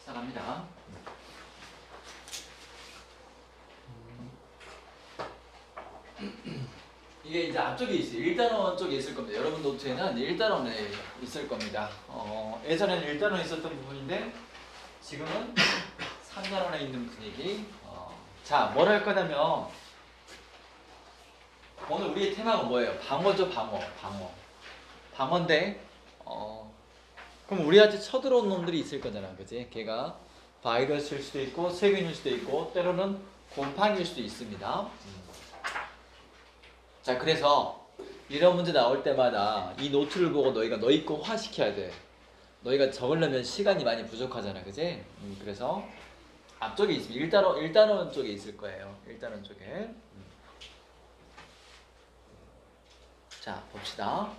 시작합니다. 이게 이제 앞쪽에 있어요. 1단원 쪽에 있을 겁니다. 여러분 노트에는 1단원에 있을 겁니다. 예전에는 1단원에 있었던 부분인데 지금은 3단원에 있는 분위기. 자, 뭘 할 거냐면 오늘 우리의 테마가 뭐예요? 방어죠, 방어. 방어인데 그럼 우리한테 쳐들어온 놈들이 있을 거잖아, 그지? 걔가 바이러스일 수도 있고 세균일 수도 있고 때로는 곰팡이일 수도 있습니다. 자, 그래서 이런 문제 나올 때마다 이 노트를 보고 너희가 너희 거 화시켜야 돼. 너희가 적으려면 시간이 많이 부족하잖아, 그지? 그래서 앞쪽에 있습니다. 1단원 쪽에 있을 거예요. 1단원 쪽에. 자, 봅시다.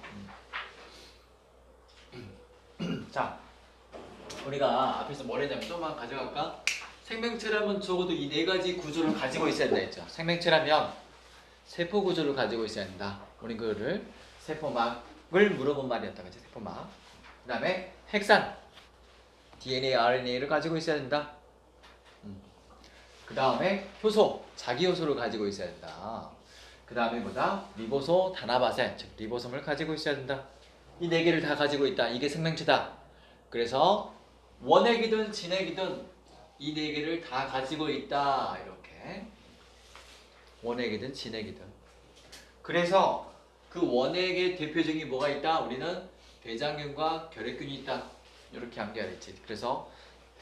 자, 우리가 앞에서 뭘 했냐면 좀만 가져갈까? 생명체라면 적어도 이 네 가지 구조를 가지고 있어야 된다 했죠. 생명체라면 세포 구조를 가지고 있어야 된다. 우리 그거를 세포막을 물어본 말이었다, 그치? 세포막. 그 다음에 핵산, DNA, RNA를 가지고 있어야 된다. 그 다음에 효소, 자기 효소를 가지고 있어야 된다. 그 다음에 뭐다? 리보소, 다나바센, 즉 리보솜을 가지고 있어야 된다. 이 네 개를 다 가지고 있다. 이게 생명체다. 그래서 원액이든 진액이든 이 네 개를 다 가지고 있다. 이렇게. 원액이든 진액이든. 그래서 그 원액의 대표적인 뭐가 있다? 우리는 대장균과 결핵균이 있다. 이렇게 암기해야 되지. 그래서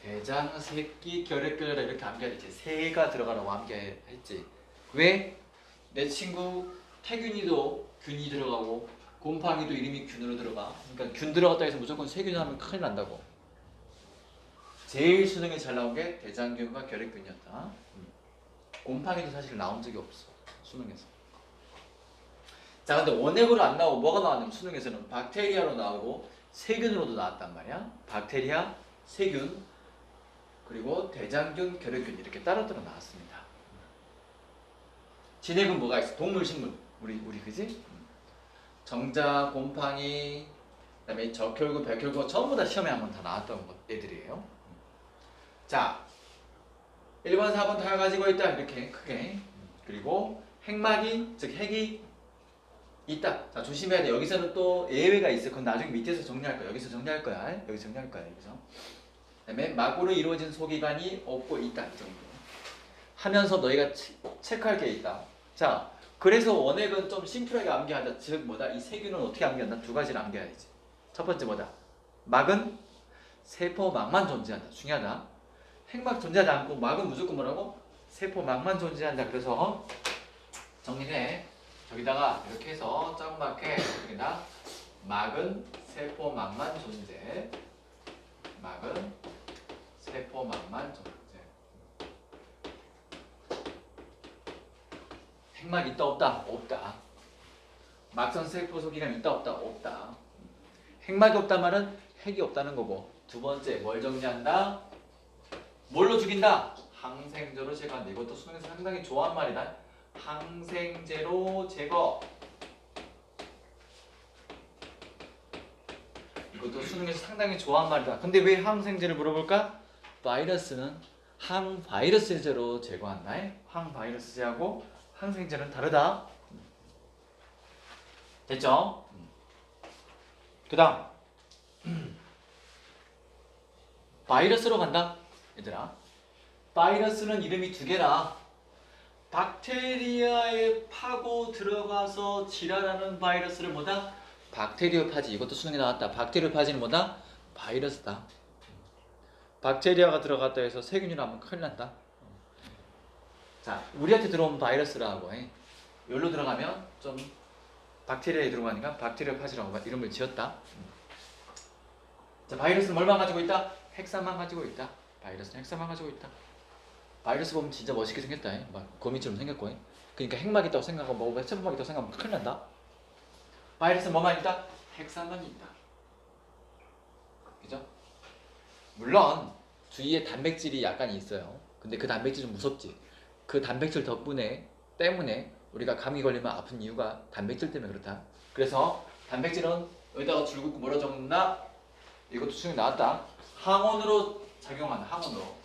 대장, 새끼, 결핵균이라 이렇게 암기해야 되지. 새가 들어가라고 암기했지. 왜? 내 친구 태균이도 균이 들어가고 곰팡이도 이름이 균으로 들어가. 그러니까 균 들어갔다 해서 무조건 세균이 하면 큰일 난다고. 제일 수능에 잘 나온 게 대장균과 결핵균이었다. 곰팡이도 사실 나온 적이 없어. 수능에서. 자, 근데 원액으로 안 나오고 뭐가 나왔냐면 수능에서는 박테리아로 나오고 세균으로도 나왔단 말이야. 박테리아, 세균, 그리고 대장균, 결핵균 이렇게 따로따로 나왔습니다. 진액은 뭐가 있어? 동물, 식물. 우리 그지? 정자, 곰팡이, 그다음에 적혈구, 백혈구 전부 다 시험에 한번 다 나왔던 애들이에요. 자, 1번, 4번 다 가지고 있다. 이렇게 크게. 그리고 핵막이, 즉 핵이 있다. 자, 조심해야 돼. 여기서는 또 예외가 있어. 그건 나중에 밑에서 정리할 거야. 여기서 정리할 거야. 여기 정리할 거야. 여기서. 그다음에 막으로 이루어진 소기관이 없고 있다. 이 정도. 하면서 너희가 체크할 게 있다. 자, 그래서 원액은 좀 심플하게 암기하자. 즉 뭐다? 이 세균은 어떻게 암기한다? 두 가지를 암기해야지. 첫 번째 뭐다? 막은 세포막만 존재한다. 중요하다. 핵막 존재하지 않고 막은 무조건 뭐라고? 세포막만 존재한다. 그래서 정리해. 저기다가 이렇게 해서 짱막해. 여기다 막은 세포막만 존재. 막은 세포막만 존재. 핵막 있다 없다? 없다. 막선 세포 소기관 있다 없다? 없다. 핵막이 없단 말은 핵이 없다는 거고. 두 번째 뭘 정리한다? 뭘로 죽인다? 항생제로 제거한다. 이것도 수능에서 상당히 좋아한 말이다. 항생제로 제거. 이것도 수능에서 상당히 좋아한 말이다. 근데 왜 항생제를 물어볼까? 바이러스는 항바이러스제로 제거한다. 항바이러스제하고 항생제는 다르다. 됐죠? 그 다음 바이러스로 간다. 얘들아, 바이러스는 이름이 두 개라. 박테리아에 파고 들어가서 질환하는 바이러스를 뭐다? 박테리오파지. 이것도 수능에 나왔다. 박테리오파지는 뭐다? 바이러스다. 박테리아가 들어갔다 해서 세균이라 하면 큰일 난다. 자, 우리한테 들어온 바이러스라고 해. 여기로 들어가면 좀 박테리아에 들어가니까 박테리오파지라고 이름을 지었다. 자, 바이러스는 뭘만 가지고 있다? 핵산만 가지고 있다. 바이러스는 핵산만 가지고 있다. 바이러스 보면 진짜 멋있게 생겼다. 막 거미처럼 생겼고. 그러니까 핵막 있다고 생각하고 뭐 세포막 있다고 생각하면 큰일 난다. 바이러스는 뭐만 있다? 핵산만 있다. 그죠? 물론 주위에 단백질이 약간 있어요. 근데 그 단백질 좀 무섭지. 그 단백질 때문에 우리가 감기 걸리면 아픈 이유가 단백질 때문에 그렇다. 그래서 단백질은 여기다가 줄 긋고 뭐라 적는다? 이것도 수능에 나왔다. 항원으로 작용한다. 항원으로.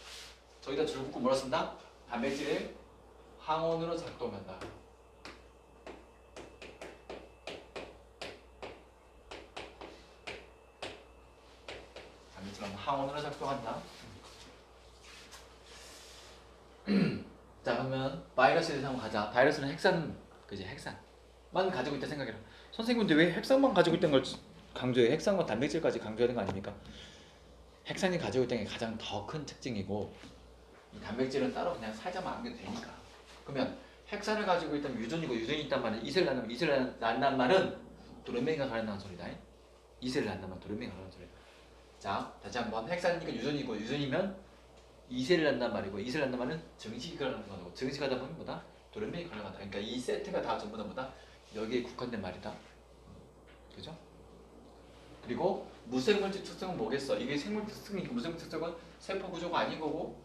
저기다 줄 긋고 뭐라 쓴다? 단백질을 항원으로 작동한다. 단백질은 항원으로 작동한다. 자, 그러면 바이러스에 대해서 한번 가자. 바이러스는 핵산, 그지? 핵산만 가지고 있다 생각해라. 선생님인데 왜 핵산만 가지고 있다는 걸 강조해? 핵산과 단백질까지 강조해야 되는 거 아닙니까? 핵산이 가지고 있다는 게 가장 더 큰 특징이고, 이 단백질은 따로 그냥 살짝만 안겨도 되니까. 그러면 핵산을 가지고 있다면 유전이고, 유전이 있단 말은 이세를 낳는다면, 이세를 낳는다는 말은 돌연변이가 가능한 소리다. 이세를 낳는다면 돌연변이가 가능한 소리다. 자, 다시 한번. 핵산이니까 유전이고, 유전이면 이세를 낳는단 말이고, 이세를 낳는단 말은 증식이 가능한 거고, 증식하다 보면 뭐다? 돌연변이 가능하다. 그러니까 이 세트가 다 전부 다 뭐다? 여기에 국한된 말이다. 그죠? 그리고 무생물질 특성은 뭐겠어? 이게 생물 특성이니까 무생물 특성은 세포 구조가 아닌 거고,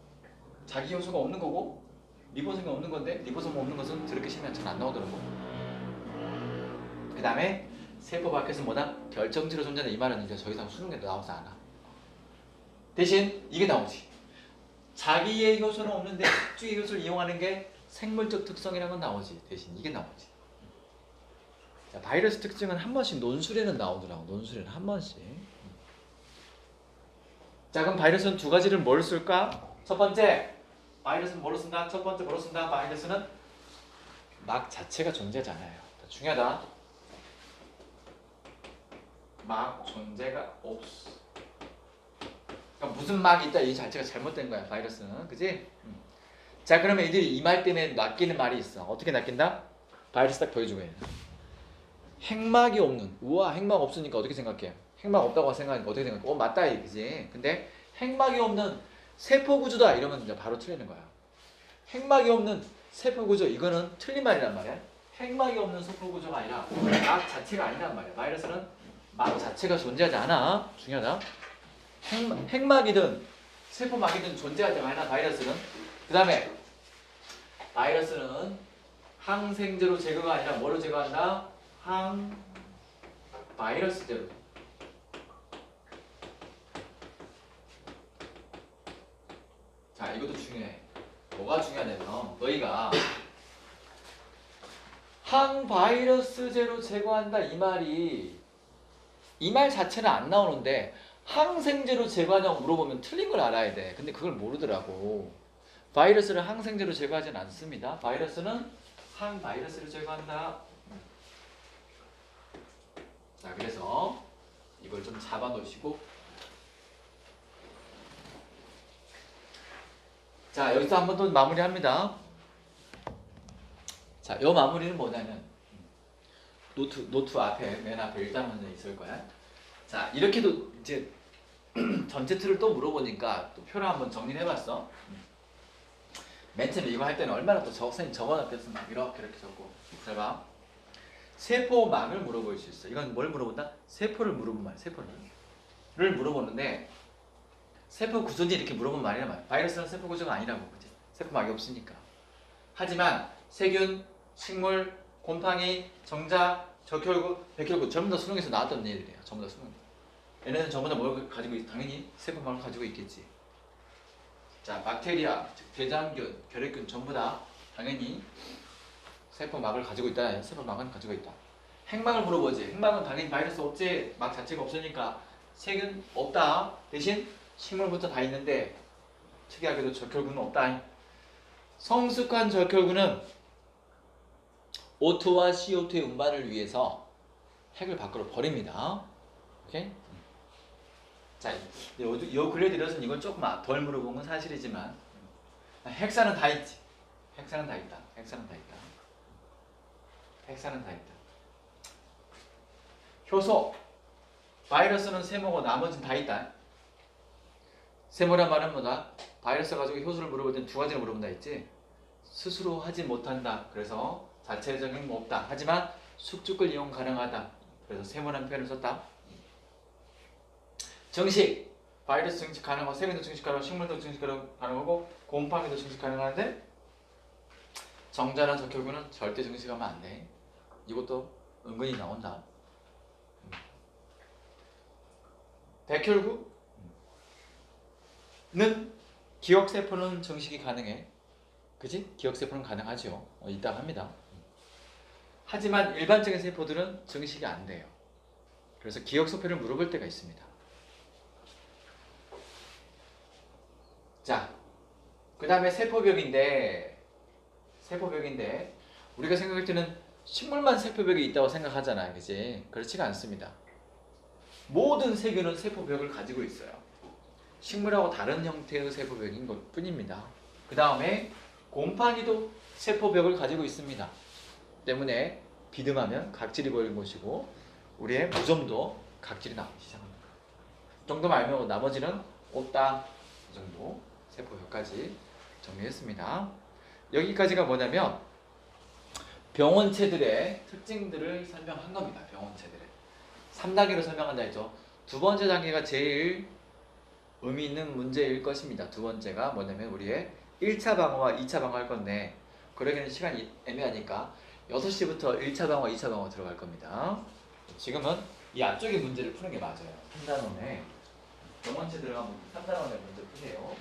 자기 요소가 없는 거고, 리보솜이 없는 건데, 리보솜 없는 것은 저렇게 심하면 잘 안 나오더라고. 그 다음에 세포 밖에서 뭐다? 결정체로 존재하는 이 말은 이제 더 이상 수능에도 나오지 않아. 대신 이게 나오지. 자기의 효소는 없는데 특주의 효소를 이용하는 게 생물적 특성이라는 건 나오지. 대신 이게 나오지. 자, 바이러스 특징은 한 번씩 논술에는 나오더라고. 논술에는 한 번씩. 자, 그럼 바이러스는 두 가지를 뭘 쓸까? 첫 번째, 바이러스는 뭐로 쓴다? 첫 번째 뭐로 쓴다? 바이러스는 막 자체가 존재하지 않아요. 중요하다. 막 존재가 없어. 그러니까 무슨 막이 있다 이 자체가 잘못된 거야. 바이러스는. 그지? 자, 그러면 이들이 이 말 때문에 낚이는 말이 있어. 어떻게 낚인다? 바이러스 딱 보여주고 해. 핵막이 없는. 우와, 핵막 없으니까 어떻게 생각해? 핵막 없다고 생각하니까 어떻게 생각해? 맞다 이거지. 근데 핵막이 없는 세포 구조다 이러면 이제 바로 틀리는 거야. 핵막이 없는 세포 구조, 이거는 틀린 말이란 말이야. 핵막이 없는 세포 구조가 아니라 막 자체가 아니란 말이야. 바이러스는 막 자체가 존재하지 않아. 중요하다. 핵막이든 세포막이든 존재하지 않아. 바이러스는. 그 다음에 바이러스는 항생제로 제거가 아니라 뭐로 제거한다? 항바이러스제로. 자, 이것도 중요해. 뭐가 중요하냐면 너희가 항바이러스제로 제거한다 이 말이 이 말 자체는 안 나오는데 항생제로 제거하냐고 물어보면 틀린 걸 알아야 돼. 근데 그걸 모르더라고. 바이러스를 항생제로 제거하진 않습니다. 바이러스는 항바이러스를 제거한다. 자, 그래서 이걸 좀 잡아 놓으시고, 자, 여기서 한 번 더 마무리합니다. 자, 요 마무리는 뭐냐면 노트 앞에 맨 앞에 1단 문제 있을 거야. 자, 이렇게도 이제 전체 틀을 또 물어보니까 또 표를 한번 정리를 해봤어. 맨 처음에 이거 할 때는 얼마나 또 선생님 적어놨겠어. 막 이렇게 적고. 잘 봐. 세포막을 물어볼 수 있어. 이건 뭘 물어본다? 세포를 물어본 말. 세포를 물어보는데 세포 구조인지 이렇게 물어본 말이란 말이야. 바이러스는 세포 구조가 아니라고. 그치? 세포막이 없으니까. 하지만 세균, 식물, 곰팡이, 정자, 적혈구, 백혈구 전부 다 수능에서 나왔던 얘들이에요. 전부 다 수능. 얘네는 전부 다 뭘 가지고 있? 당연히 세포막을 가지고 있겠지. 자, 박테리아, 즉 대장균, 결핵균 전부 다 당연히 세포막을 가지고 있다. 세포막은 가지고 있다. 핵막을 물어보지. 핵막은 당연히 바이러스 없지. 막 자체가 없으니까 세균 없다. 대신 식물부터 다 있는데 특이하게도 적혈구는 없다. 성숙한 적혈구는 O2와 CO2의 운반을 위해서 핵을 밖으로 버립니다. 오케이? 자, 요 근래 들어서는 이건 조금 덜 물어본 건 사실이지만 핵산은 다 있지. 핵산은 다 있다. 핵산은 다 있다. 핵산은 다 있다. 효소. 바이러스는 세모고 나머지는 다 있다. 세모란 말은 뭐다? 바이러스 가지고 효소를 물어볼 땐 두 가지를 물어본다 했지. 스스로 하지 못한다. 그래서 자체적인 거 없다. 하지만 숙주를 이용 가능하다. 그래서 세모라는 표현을 썼다. 증식. 바이러스 증식 가능하고 세균도 증식 가능하고 식물도 증식 가능하고 곰팡이도 증식 가능한데 정자나 적혈구는 절대 증식하면 안 돼. 이것도 은근히 나온다. 백혈구? 기억세포는 증식이 가능해. 그지? 기억세포는 가능하죠. 이따가 합니다. 하지만 일반적인 세포들은 증식이 안 돼요. 그래서 기억세포를 물어볼 때가 있습니다. 자, 그 다음에 세포벽인데 우리가 생각할 때는 식물만 세포벽이 있다고 생각하잖아요. 그지? 그렇지가 않습니다. 모든 세균은 세포벽을 가지고 있어요. 식물하고 다른 형태의 세포벽인 것 뿐입니다. 그 다음에 곰팡이도 세포벽을 가지고 있습니다. 때문에 비듬하면 각질이 보이는 것이고 우리의 무좀도 각질이 나오기 시작합니다. 이 정도만 알면 나머지는 없다. 이 정도 세포벽까지 정리했습니다. 여기까지가 뭐냐면 병원체들의 특징들을 설명한 겁니다. 병원체들의 3단계로 설명한다 했죠. 두 번째 단계가 제일 의미 있는 문제일 것입니다. 두 번째가 뭐냐면 우리의 1차 방어와 2차 방어 할 건데 그러기에는 시간이 애매하니까 6시부터 1차 방어, 2차 방어 들어갈 겁니다. 지금은 이 앞쪽의 문제를 푸는 게 맞아요. 3단원에 병원체 들어가면 3단원의 문제 푸세요.